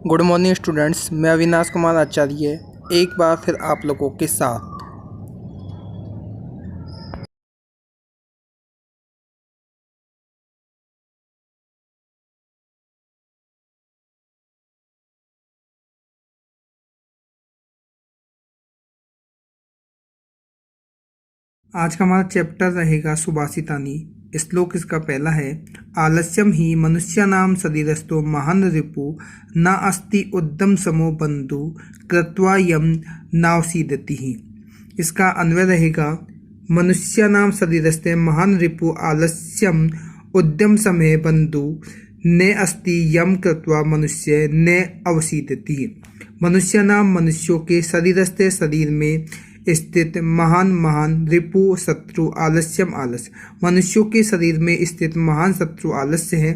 Good morning students, मैं अविनाश कुमार आचार्य एक बार फिर आप लोगों के साथ आज का हमारा चैप्टर रहेगा सुभाषितानी। श्लोक इसका पहला है, आलस्यम ही मनुष्यानाम शरीरस्थो महान रिपु न अस्ति उद्यम समो बंधु कृत्वा यम नावसीदति ही। इसका अन्वय रहेगा, मनुष्यानाम शरीरस्थे महान रिपु आलस्यम उद्यम समय बंधु ने अस्ति यम कृत्वा मनुष्य ने अवसीदति। मनुष्यानाम मनुष्यों के शरीरस्थे शरीर में स्थित महान रिपु शत्रु आलस्यम आलस्य, मनुष्यों के शरीर में स्थित महान शत्रु आलस्य है।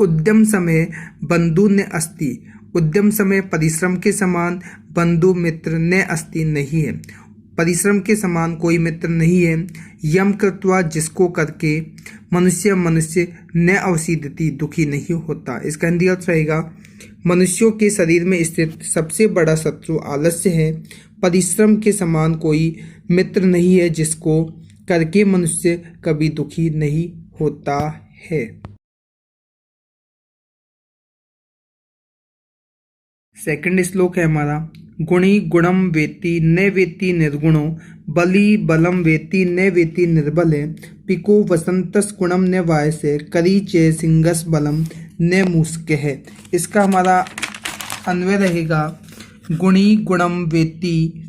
उद्यम समय बंधु ने अस्ति, उद्यम समय परिश्रम के समान, बंधु मित्र ने अस्ति नहीं है, परिश्रम के समान कोई मित्र नहीं है। यम कृत्वा जिसको करके मनुष्य न अवसीदति दुखी नहीं होता। इसका हिंदी अर्थ रहेगा, मनुष्यों के शरीर में स्थित सबसे बड़ा शत्रु आलस्य है, परिश्रम के समान कोई मित्र नहीं है जिसको करके मनुष्य कभी दुखी नहीं होता है। सेकंड श्लोक है हमारा, गुणी गुणम वेत्ति न वेत्ति निर्गुणो बली बलम वेत्ति न वेत्ति निर्बले पिको वसंतस गुणम न वायसे करी चे सिंगस बलम न मूस्के है। इसका हमारा अन्वय रहेगा, गुणी गुणम वेत्ति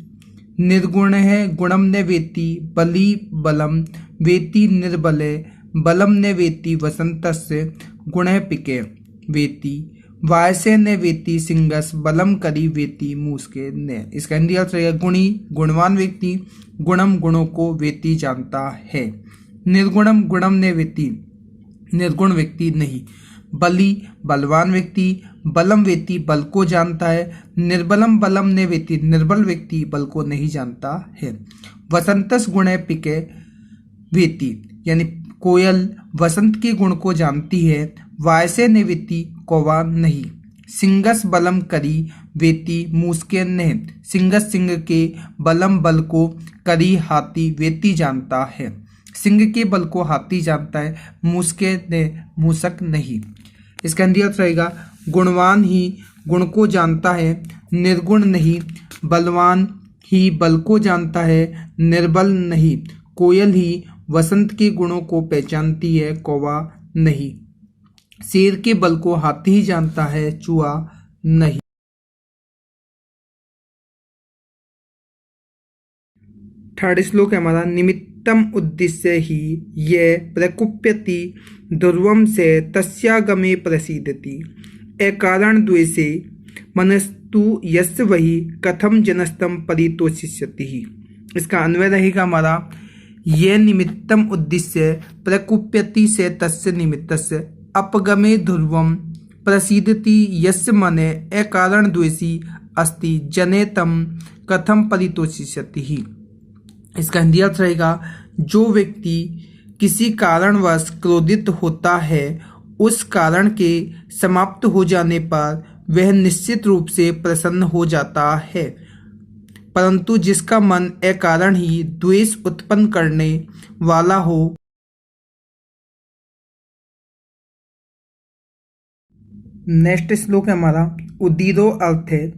निर्गुण है गुणम न वेत्ति बली बलम वेत्ति निर्बले बलम न वेत्ति वसंतस्य गुण पिके वेत्ति वायसे न वेत्ति सिंगस बलम करी वेत्ति मूस्के न। इसका हिंदी अर्थ रहेगा, गुणी गुणवान व्यक्ति गुणम गुणों को वेत्ति जानता है, निर्गुणम गुणम न वेत्ति निर्गुण व्यक्ति नहीं, बली बलवान व्यक्ति बलम वेत्ति बल को जानता है, निर्बलम बलम ने वेत्ति निर्बल व्यक्ति बल को नहीं जानता है। वसंतस गुण पिके वेत्ति यानी कोयल वसंत के गुण को जानती है, वायसे ने वेत्ति कौवा नहीं, सिंगस बलम करी वेत्ति मूस्के ने, सिंगस सिंह के बलम बल को करी हाथी वेत्ति जानता है, सिंह के बल को हाथी जानता है, मूस्के ने मूसक नहीं। इसका हिंदी अर्थ रहेगा, गुणवान ही गुण को जानता है, निर्गुण नहीं, बलवान ही बल को जानता है, निर्बल नहीं, कोयल ही वसंत के गुणों को पहचानती है, कौवा नहीं, शेर के बल को हाथी ही जानता है, चूहा नहीं। थर्ड श्लोक है हमारा, निमित्तम उद्देश्य ही ये प्रकुप्यति ध्रुवम से तस्यागमे प्रसीदति अकारण द्वेषे मनस्तु यस्य वही कथम जनस्तम परितोषिष्यति ही। इसका अन्वय रहेगा हमारा, ये निमित्तम उद्देश्य प्रकुप्यति से तस्य निमित्तस्य अपगमे ध्रुवम प्रसीदति यस्य मने अकारण द्वेषी अस्ति जने तम कथम परितोषिष्यति ही। इसका हिंदी अर्थ रहेगा, जो व्यक्ति किसी कारणवश क्रोधित होता है उस कारण के समाप्त हो जाने पर वह निश्चित रूप से प्रसन्न हो जाता है, परंतु जिसका मन अकारण ही द्वेष उत्पन्न करने वाला हो नेक्स्ट श्लोक है हमारा, उदीरो अर्थ है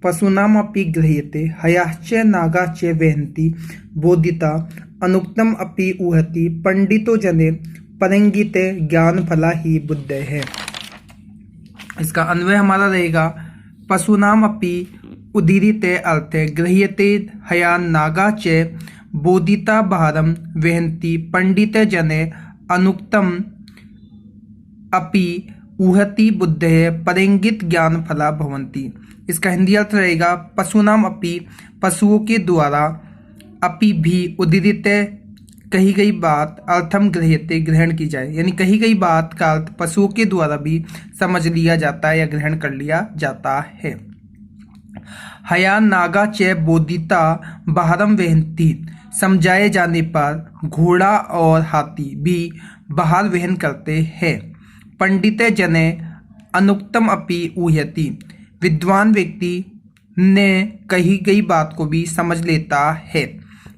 पशूनाम अपि गृह्यते हयाश्च नागा च वहन्ति बोधिता अनुक्तम अपि उहति पंडितो जने परंगिते ज्ञान फला ही बुद्ध है। इसका अन्वय हमारा रहेगा, पशुनाम अपि उदीरिते अर्थ है गृह्यते हया नागा च बोधिता बहारम वहन्ति पंडित जने अनुक्तम अपि उहति बुद्ध है परंगित ज्ञान फला भवंती। इसका हिंदी अर्थ रहेगा, पशुनाम अपि पशुओं के द्वारा अपि भी उदीरित कही गई बात अर्थम गृह्यते ग्रहण की जाए, यानी कही गई बात का अर्थ पशुओं के द्वारा भी समझ लिया जाता है या ग्रहण कर लिया जाता है। हया नागा च बोधिता बहारम वहन्ति, समझाए जाने पर घोड़ा और हाथी भी बाहर वहन करते हैं। पंडित जने अनुक्तम अपि ऊह्यति। विद्वान व्यक्ति ने कही गई बात को भी समझ लेता है।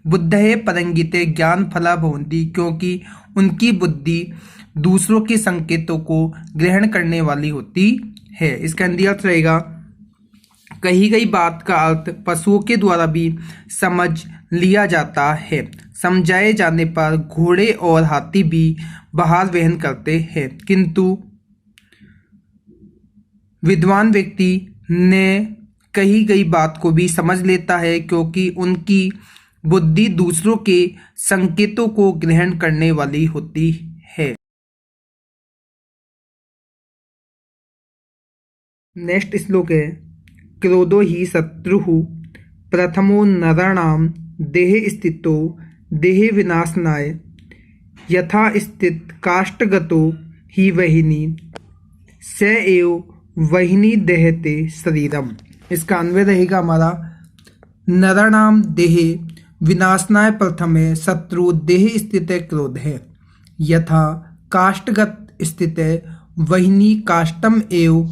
बुद्धये परंगिते ज्ञान फला भवन्ति, क्योंकि उनकी बुद्धि दूसरों के संकेतों को ग्रहण करने वाली होती है। इसका हिंदी अर्थ रहेगा, कही गई बात का अर्थ पशुओं के द्वारा भी समझ लिया जाता है। समझाए जाने पर घोड़े और हाथी भी भार वहन करते हैं, किंतु विद्वान व्यक्ति ने कही गई बात को भी समझ लेता है, क्योंकि उनकी बुद्धि दूसरों के संकेतों को ग्रहण करने वाली होती है। नेक्स्ट श्लोक है, क्रोधो हि शत्रुः प्रथमो नराणां देहे स्थितो देहे विनाशनाय यथा स्थित काष्ठगतो हि वह्नि स एव वह्नि दहते शरीरम। इसका अन्वय रहेगा हमारा, नराणाम देहे विनाशनाय प्रथमे शत्रु देहे स्थित क्रोध है, यथा काष्ठगत स्थित वह्नि काष्ठम एव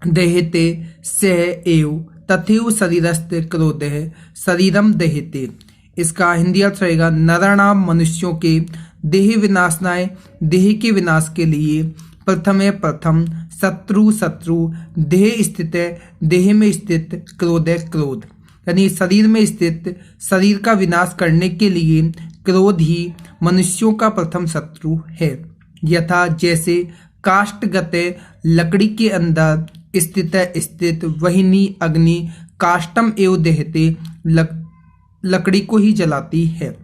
दहते स एव तथैव शरीरस्थ क्रोध है शरीरम दहते। इसका हिंदी अर्थ रहेगा, नराणाम मनुष्यों के देह विनाशनाय देह के विनाश के लिए प्रथम शत्रु देह स्थित देह में स्थित क्रोध क्रोध, यानी शरीर में स्थित शरीर का विनाश करने के लिए क्रोध ही मनुष्यों का प्रथम शत्रु है। यथा जैसे काष्ठगत लकड़ी के अंदर स्थित वह्नि अग्नि काष्ठम एव दहते लकड़ी को ही जलाती है।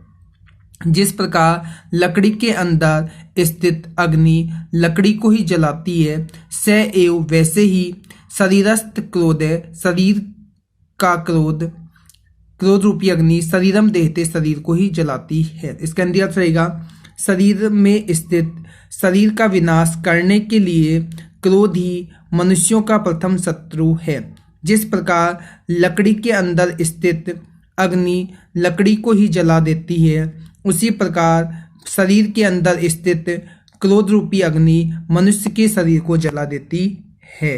जिस प्रकार लकड़ी के अंदर स्थित अग्नि लकड़ी को ही जलाती है, स एव वैसे ही शरीरस्थ क्रोध है, शरीर का क्रोध रूपी अग्नि शरीरम दहते शरीर को ही जलाती है। इसका हिंदी अर्थ रहेगा, शरीर में स्थित शरीर का विनाश करने के लिए क्रोध ही मनुष्यों का प्रथम शत्रु है। जिस प्रकार लकड़ी के अंदर स्थित अग्नि लकड़ी को ही जला देती है, उसी प्रकार शरीर के अंदर स्थित क्रोध रूपी अग्नि मनुष्य के शरीर को जला देती है।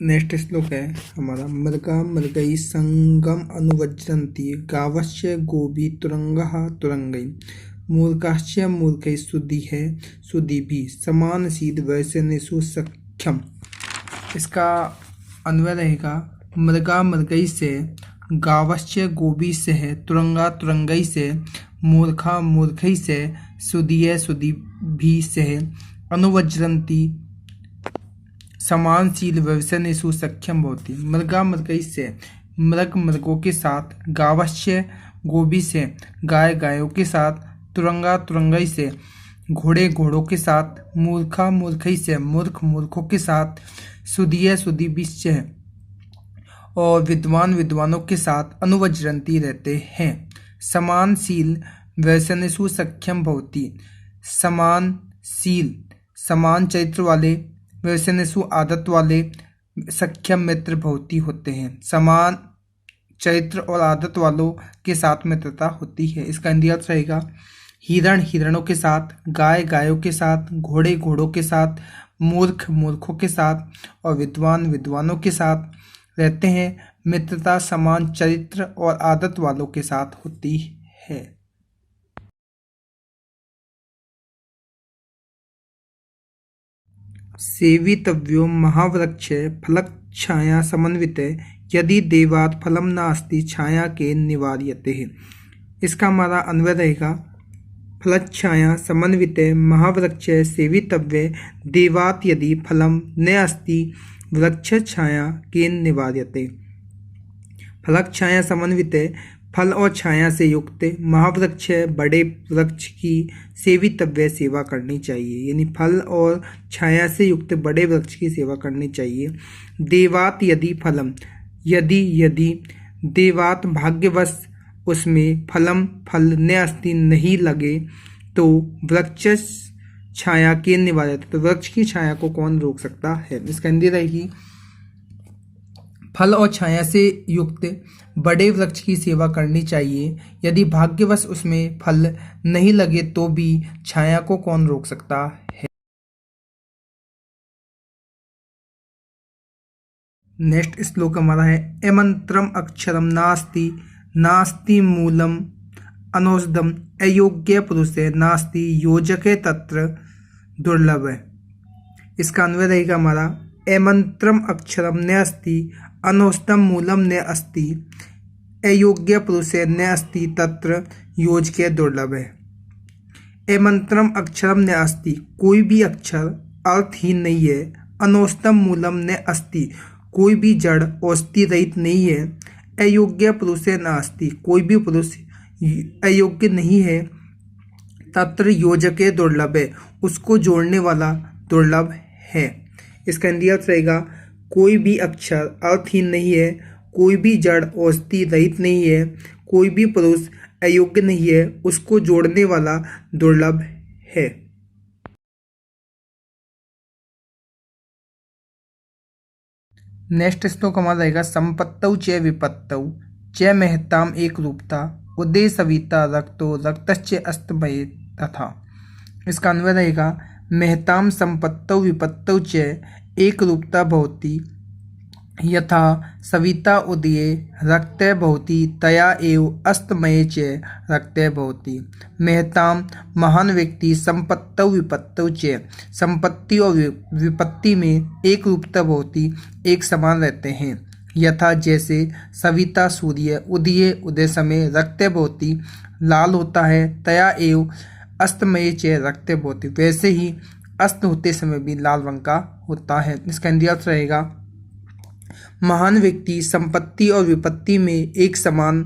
नेक्स्ट श्लोक है हमारा, मृगा मृगई संगम अनुवज्रन्ति गावश्च गोभी तुरंगः तुरंगई मूर्खाश्च मूर्खै सुधीभिः समानशील वैशनेषु सख्यम। इसका अन्वय रहेगा, मृगा मृगई से गावश्च गोभी से तुरंगा तुरंगई से मूर्खा मूर्खई से सुधीभिः से अनुवज्रन्ति समानशील व्यवसनेषु सख्यम भवति। मृगा मृगई से मृग मृगों के साथ, गावश्य गोभी से गाय गायों के साथ, तुरंगा तुरंगई से घोड़े घोड़ों के साथ, मूर्खा मूर्खई से मूर्ख मूर्खों के साथ, सुधीभिः और विद्वान विद्वानों के साथ अनुवज्रन्ति रहते हैं। समानशील व्यसनेषु सख्यम भवति। समानशील समान चरित्र वाले, व्यसनेषु आदत वाले, सख्यम मित्र भवति होते हैं। समान चरित्र और आदत वालों के साथ मित्रता होती है। इसका हिंदी अर्थ रहेगा, हिरण हिरणों के साथ, गाय गायों के साथ, घोड़े घोड़ों के साथ, मूर्ख मूर्खों के साथ और विद्वान विद्वानों के साथ रहते हैं। मित्रता समान चरित्र और आदत वालों के साथ होती है। सेवितव्यो महावृक्ष फलच्छाया समन्विते यदि देवात् फलम नास्ति छाया के निवार्यते। इसका हमारा अन्वय रहेगा, फलच्छाया समन्विते महावृक्ष सेवितव्य देवात् यदि फलम न अस्ति वृक्ष छाया के निवार्यते। फलच्छाया समन्विते फल और छाया से युक्त महावृक्ष बड़े वृक्ष की सेवितव्य सेवा करनी चाहिए, यानी फल और छाया से युक्त बड़े वृक्ष की सेवा करनी चाहिए। देवात यदि फलम, यदि देवात भाग्यवश उसमें फलम फल न अस्ति नहीं लगे तो वृक्ष छाया के निवार्यते, तो वृक्ष की छाया को कौन रोक सकता है। इसका हिंदी रहेगी, फल और छाया से युक्त बड़े वृक्ष की सेवा करनी चाहिए। यदि भाग्यवश उसमें फल नहीं लगे तो भी छाया को कौन रोक सकता है। नेक्स्ट श्लोक हमारा है एमंत्रम अक्षरम नास्ति नास्ति मूलम अनौषधम अयोग्य पुरुषे नास्ति योजके तत्र दुर्लभ है। इसका अन्वय रहेगा हमारा एमंत्रम अक्षरम न अस्ति अनौषधम मूलम न अस्ति अयोग्य पुरुषे न अस्ति तत्र योजके दुर्लभ है। एमंत्रम अक्षरम न अस्ति, कोई भी अक्षर अर्थहीन नहीं है। अनौषधम मूलम न अस्ति, कोई भी जड़ औषधि रहित नहीं है। अयोग्य पुरुषे न अस्ति, कोई भी पुरुष अयोग्य नहीं है। तत्र योजके दुर्लभ है, उसको जोड़ने वाला दुर्लभ है। इसका हिंदी अर्थ रहेगा कोई भी अक्षर अर्थहीन नहीं है, कोई भी जड़ औषधि रहित नहीं है, कोई भी पुरुष अयोग्य नहीं है, उसको जोड़ने वाला दुर्लभ है। नेक्स्ट श्लोक हमारा रहेगा संपत्तौ च विपत्तौ च महताम एक रूपता उदय सविता रक्तो रक्तश्च अस्तमये तथा। इसका अन्वय रहेगा महताम संपत्तौ विपत्तौ च एक रूपता भवति यथा सविता उदये रक्ते भवति तया एव अस्तमये च रक्ते भवति। महताम महान व्यक्ति संपत्तौ विपत्तौ च, संपत्ति और विपत्ति में एक रूपता भवति एक समान रहते हैं। यथा जैसे सविता सूर्य उदये उदय समय रक्ते भवति लाल होता है, तया एव अस्तमये च रक्ते भवति, वैसे ही अस्त होते समय भी लाल रंग का होता है। इसका हिंदी अर्थ रहेगा महान व्यक्ति संपत्ति और विपत्ति में एक समान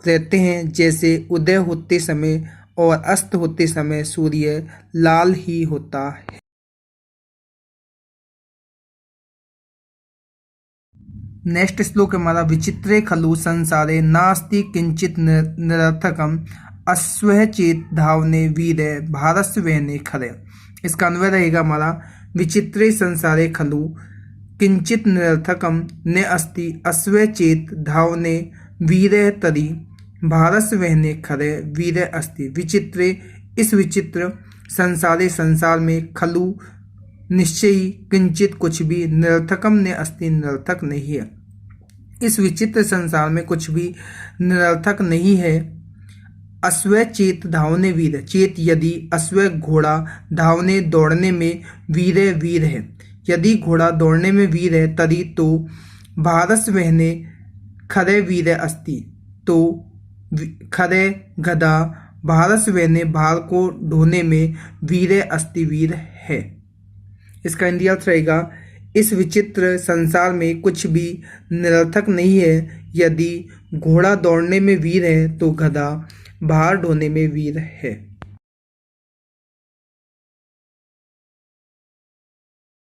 रहते हैं, जैसे उदय होते समय और अस्त होते समय सूर्य लाल ही होता है। नेक्स्ट श्लोक हमारा विचित्रे खलु संसारे नास्ति किंचित निरर्थकम अस्वः चेत धावने वीर भारस्य वहने खरे। इसका अन्वय रहेगा हमारा विचित्रे संसारे खलु किंचित निरर्थकम न अस्ति अस्वः चेत धावने वीर तरी भारस्य वहने खरे वीर अस्ति। विचित्रे, इस विचित्र संसारे संसार में खलु निश्चय ही किंचित कुछ भी निरर्थकम ने अस्ति निरर्थक नहीं है। इस विचित्र संसार में कुछ भी निरर्थक नहीं है। अश्व चेत धावने वीर, चेत यदि अश्व घोड़ा धावने दौड़ने में वीर वीर है, यदि घोड़ा दौड़ने में वीर है तरी तो भारस वहने खरे वीर अस्ति, तो खरे गधा भारस वहने भार को ढोने में वीर अस्ति वीर है। इसका हिंदी अर्थ रहेगा इस विचित्र संसार में कुछ भी निरर्थक नहीं है। यदि घोड़ा दौड़ने में वीर है तो गधा भार ढोने में वीर है।